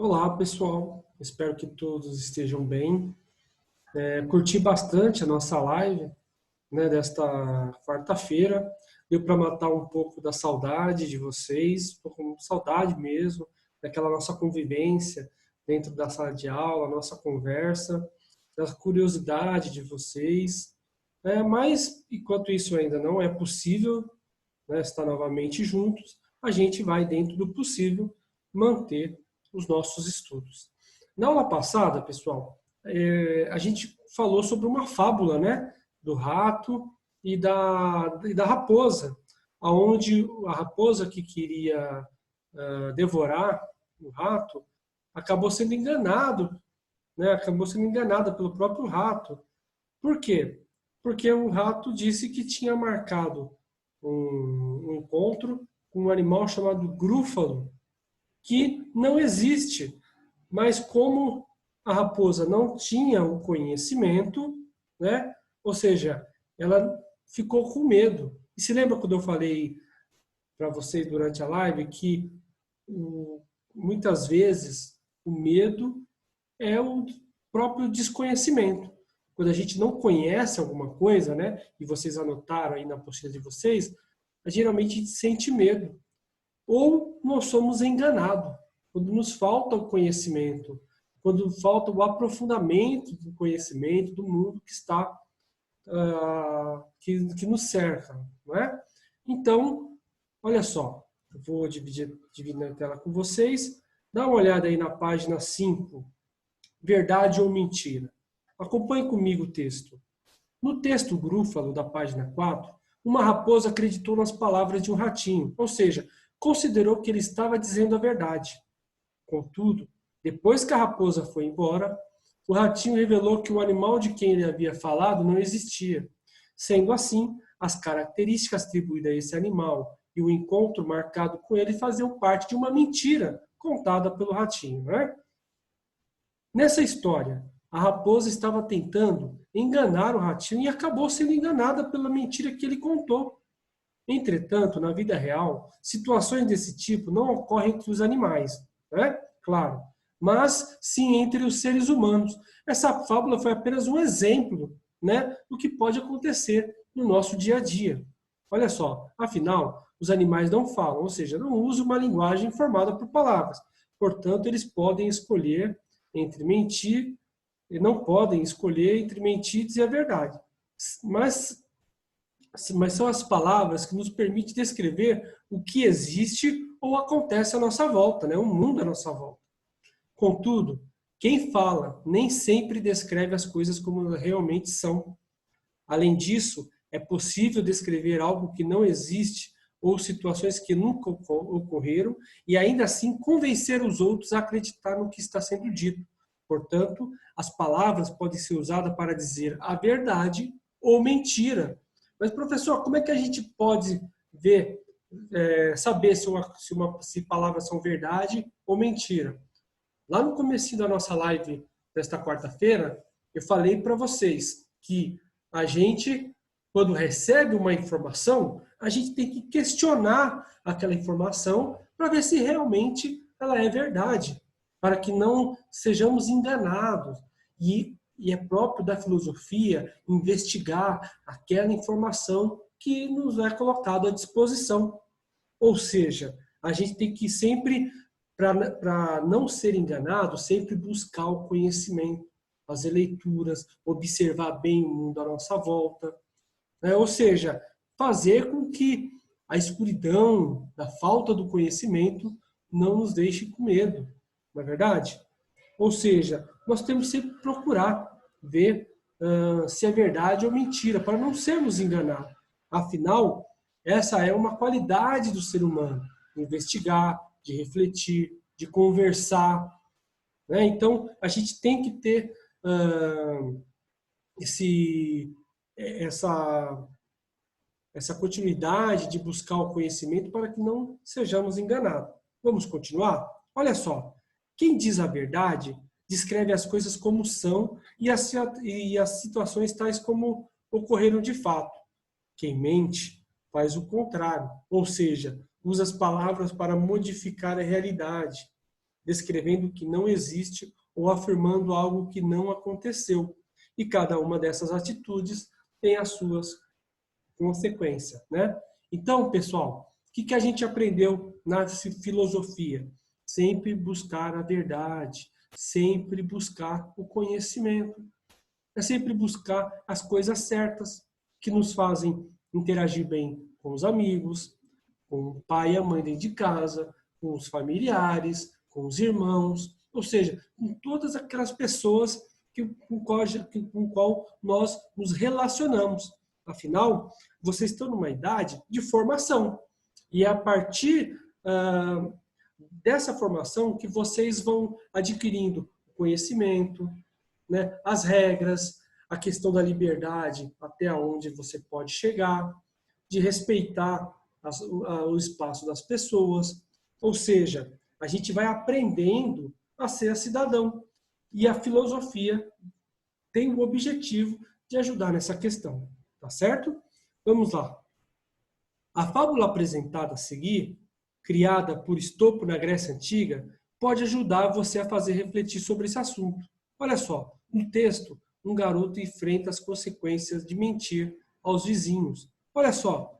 Olá, pessoal. Espero que todos estejam bem. Curti bastante a nossa live, né, desta quarta-feira. Deu para matar um pouco da saudade de vocês, um pouco de saudade mesmo, daquela nossa convivência dentro da sala de aula, nossa conversa, da curiosidade de vocês. Mas, enquanto isso ainda não é possível, né, estar novamente juntos, a gente vai, dentro do possível, manter os nossos estudos. Na aula passada, pessoal, a gente falou sobre uma fábula, né, do rato e da raposa, aonde a raposa que queria devorar o rato acabou sendo enganado, né, acabou sendo enganada pelo próprio rato. Por quê? Porque o rato disse que tinha marcado um encontro com um animal chamado grúfalo, que não existe. Mas como a raposa não tinha o conhecimento, né? Ou seja, ela ficou com medo. E se lembra quando eu falei para vocês durante a live que muitas vezes o medo é o próprio desconhecimento. Quando a gente não conhece alguma coisa, né? E vocês anotaram aí na apostila de vocês, geralmente a gente sente medo. Ou nós somos enganados. Quando nos falta o conhecimento, quando falta o aprofundamento do conhecimento do mundo que está que nos cerca, não é? Então, olha só, eu vou dividir a tela com vocês. Dá uma olhada aí na página 5, verdade ou mentira. Acompanhe comigo o texto. No texto grúfalo da página 4, uma raposa acreditou nas palavras de um ratinho, ou seja, considerou que ele estava dizendo a verdade. Contudo, depois que a raposa foi embora, o ratinho revelou que o animal de quem ele havia falado não existia. Sendo assim, as características atribuídas a esse animal e o encontro marcado com ele faziam parte de uma mentira contada pelo ratinho, né? Nessa história, a raposa estava tentando enganar o ratinho e acabou sendo enganada pela mentira que ele contou. Entretanto, na vida real, situações desse tipo não ocorrem entre os animais, né? Claro, mas sim entre os seres humanos. Essa fábula foi apenas um exemplo, né, do que pode acontecer no nosso dia a dia. Olha só, afinal, os animais não falam, ou seja, não usam uma linguagem formada por palavras. Portanto, eles podem escolher entre mentir e não podem escolher entre mentir e dizer a verdade. Mas mas são as palavras que nos permitem descrever o que existe ou acontece à nossa volta, né? O mundo à nossa volta. Contudo, quem fala nem sempre descreve as coisas como elas realmente são. Além disso, é possível descrever algo que não existe ou situações que nunca ocorreram e ainda assim convencer os outros a acreditar no que está sendo dito. Portanto, as palavras podem ser usadas para dizer a verdade ou mentira. Mas, professor, como é que a gente pode ver, saber se palavras são verdade ou mentira? Lá no começo da nossa live desta quarta-feira, eu falei para vocês que a gente, quando recebe uma informação, a gente tem que questionar aquela informação para ver se realmente ela é verdade, para que não sejamos enganados. E é próprio da filosofia investigar aquela informação que nos é colocada à disposição. Ou seja, a gente tem que sempre, para não ser enganado, sempre buscar o conhecimento, fazer leituras, observar bem o mundo à nossa volta, né? Ou seja, fazer com que a escuridão da falta do conhecimento não nos deixe com medo, não é verdade? Ou seja, nós temos sempre que procurar ver se é verdade ou mentira, para não sermos enganados. Afinal, essa é uma qualidade do ser humano, investigar, de refletir, de conversar, né? Então, a gente tem que ter esse, essa, essa continuidade de buscar o conhecimento para que não sejamos enganados. Vamos continuar? Olha só, quem diz a verdade descreve as coisas como são e as situações tais como ocorreram de fato. Quem mente faz o contrário, ou seja, usa as palavras para modificar a realidade. descrevendo o que não existe ou afirmando algo que não aconteceu. E cada uma dessas atitudes tem as suas consequências, né? Então, pessoal, o que a gente aprendeu na filosofia? Sempre buscar a verdade, sempre buscar o conhecimento, é sempre buscar as coisas certas que nos fazem interagir bem com os amigos, com o pai e a mãe dentro de casa, com os familiares, com os irmãos, ou seja, com todas aquelas pessoas com qual nós nos relacionamos. Afinal, vocês estão numa idade de formação. E é a partir dessa formação que vocês vão adquirindo conhecimento, né, as regras, a questão da liberdade, até onde você pode chegar, de respeitar o espaço das pessoas. Ou seja, a gente vai aprendendo a ser cidadão. E a filosofia tem o objetivo de ajudar nessa questão. Tá certo? Vamos lá. A fábula apresentada a seguir, criada por Estopo na Grécia Antiga, pode ajudar você a fazer refletir sobre esse assunto. Olha só, no texto, um garoto enfrenta as consequências de mentir aos vizinhos. Olha só,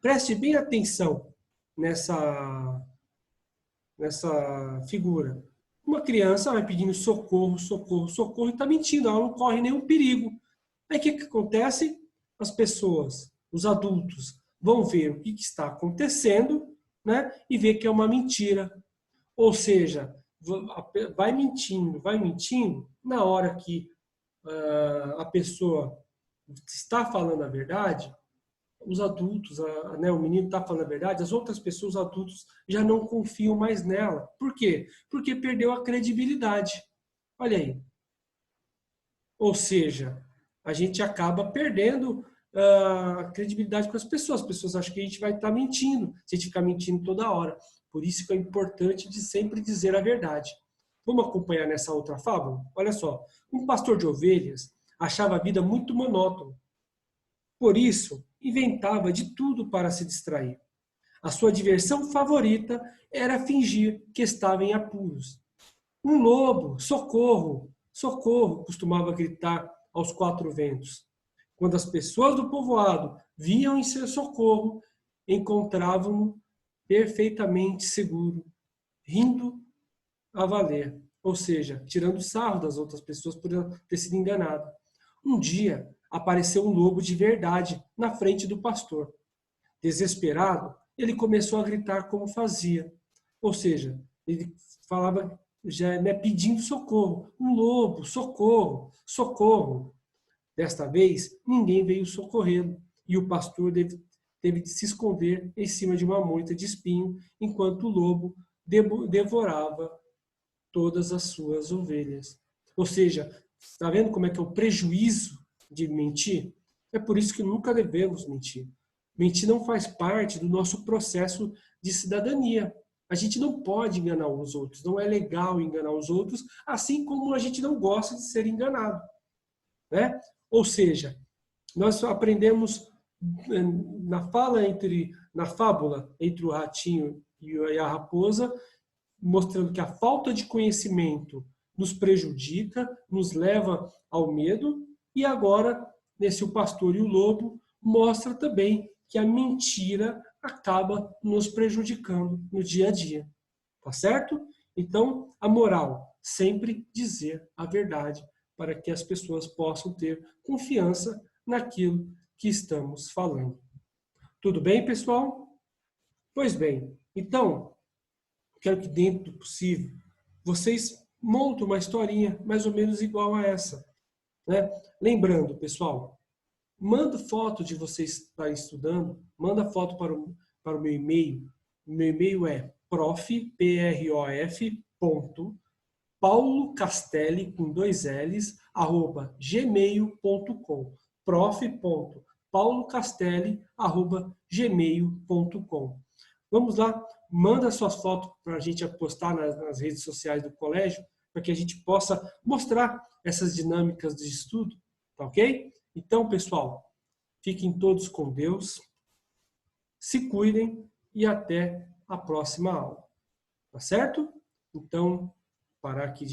preste bem atenção nessa figura. Uma criança vai pedindo socorro, socorro, socorro e está mentindo, ela não corre nenhum perigo. Aí o que acontece? As pessoas, os adultos, vão ver o que está acontecendo, né, e ver que é uma mentira. Ou seja, vai mentindo, na hora que a pessoa está falando a verdade, os adultos, né, o menino está falando a verdade, as outras pessoas, os adultos, já não confiam mais nela. Por quê? Porque perdeu a credibilidade. Olha aí. Ou seja, a gente acaba perdendo a credibilidade com as pessoas. As pessoas acham que a gente vai estar mentindo, se a gente ficar mentindo toda hora. Por isso que é importante de sempre dizer a verdade. Vamos acompanhar nessa outra fábula? Olha só. Um pastor de ovelhas achava a vida muito monótona. Por isso, inventava de tudo para se distrair. A sua diversão favorita era fingir que estava em apuros. Um lobo, socorro, socorro, costumava gritar aos quatro ventos. Quando as pessoas do povoado viam em seu socorro, encontravam-no perfeitamente seguro, rindo a valer, ou seja, tirando sarro das outras pessoas por ter sido enganado. Um dia apareceu um lobo de verdade na frente do pastor. Desesperado, ele começou a gritar como fazia. Ou seja, ele falava já, né, pedindo socorro. Um lobo, socorro, socorro. Desta vez, ninguém veio socorrê-lo e o pastor teve de se esconder em cima de uma moita de espinho, enquanto o lobo devorava todas as suas ovelhas. Ou seja, está vendo como é que é o prejuízo de mentir? É por isso que nunca devemos mentir. Mentir não faz parte do nosso processo de cidadania. A gente não pode enganar os outros, não é legal enganar os outros, assim como a gente não gosta de ser enganado, né? Ou seja, nós aprendemos na fábula entre o ratinho e a raposa, mostrando que a falta de conhecimento nos prejudica, nos leva ao medo, e agora, nesse O Pastor e o Lobo, mostra também que a mentira acaba nos prejudicando no dia a dia. Tá certo? Então, a moral, sempre dizer a verdade para que as pessoas possam ter confiança naquilo que estamos falando. Tudo bem, pessoal? Pois bem, então, quero que dentro do possível, vocês montem uma historinha mais ou menos igual a essa, né? Lembrando, pessoal, manda foto de vocês estarem estudando, manda foto para o meu e-mail. O meu e-mail é paulocastelli, com 2 L's, @gmail.com. prof.paulocastelli@gmail.com. Vamos lá, manda suas fotos para a gente postar nas redes sociais do colégio, para que a gente possa mostrar essas dinâmicas de estudo, tá ok? Então, pessoal, fiquem todos com Deus, se cuidem e até a próxima aula, tá certo? Então, parar aqui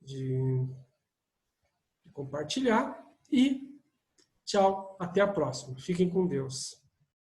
de compartilhar e tchau, até a próxima. Fiquem com Deus.